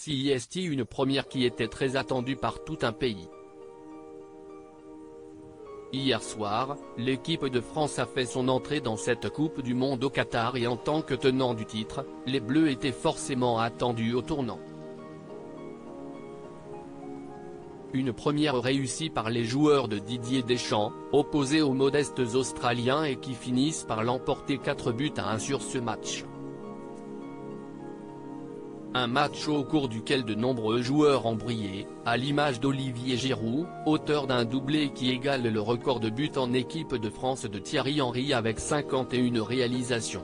C'est une première qui était très attendue par tout un pays. Hier soir, l'équipe de France a fait son entrée dans cette Coupe du Monde au Qatar et en tant que tenant du titre, les Bleus étaient forcément attendus au tournant. Une première réussie par les joueurs de Didier Deschamps, opposés aux modestes Australiens et qui finissent par l'emporter 4-1 sur ce match. Un match au cours duquel de nombreux joueurs ont brillé, à l'image d'Olivier Giroud, auteur d'un doublé qui égale le record de buts en équipe de France de Thierry Henry avec 51 réalisations.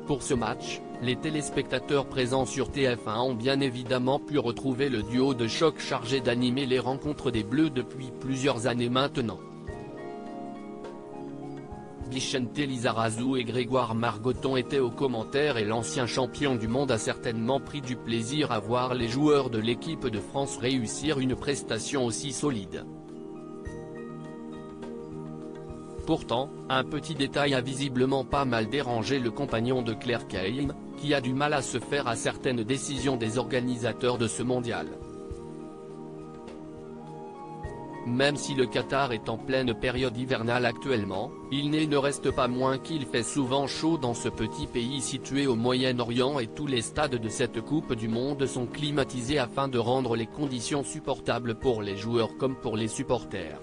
Pour ce match, les téléspectateurs présents sur TF1 ont bien évidemment pu retrouver le duo de choc chargé d'animer les rencontres des Bleus depuis plusieurs années maintenant. Vicente Lizarazu et Grégoire Margoton étaient aux commentaires et l'ancien champion du monde a certainement pris du plaisir à voir les joueurs de l'équipe de France réussir une prestation aussi solide. Pourtant, un petit détail a visiblement pas mal dérangé le compagnon de Claire Keim, qui a du mal à se faire à certaines décisions des organisateurs de ce mondial. Même si le Qatar est en pleine période hivernale actuellement, il ne reste pas moins qu'il fait souvent chaud dans ce petit pays situé au Moyen-Orient et tous les stades de cette Coupe du Monde sont climatisés afin de rendre les conditions supportables pour les joueurs comme pour les supporters.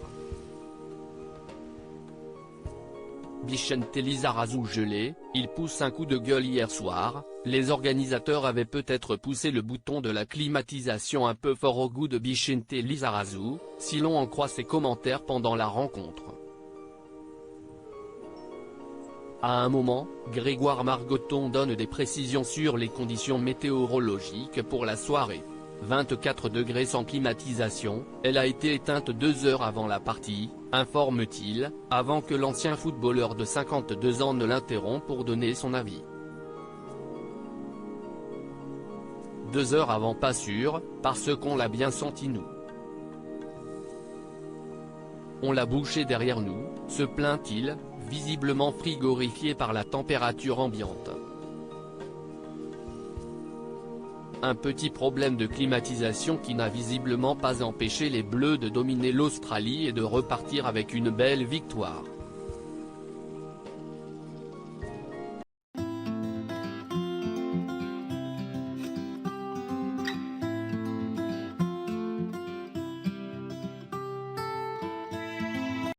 Vicente Lizarazu gelé, il pousse un coup de gueule hier soir, les organisateurs avaient peut-être poussé le bouton de la climatisation un peu fort au goût de Vicente Lizarazu, si l'on en croit ses commentaires pendant la rencontre. À un moment, Grégoire Margoton donne des précisions sur les conditions météorologiques pour la soirée. 24 degrés sans climatisation, elle a été éteinte 2 heures avant la partie, informe-t-il, avant que l'ancien footballeur de 52 ans ne l'interrompe pour donner son avis. 2 heures avant pas sûr, parce qu'on l'a bien senti nous. On l'a bouché derrière nous, se plaint-il, visiblement frigorifié par la température ambiante. Un petit problème de climatisation qui n'a visiblement pas empêché les Bleus de dominer l'Australie et de repartir avec une belle victoire.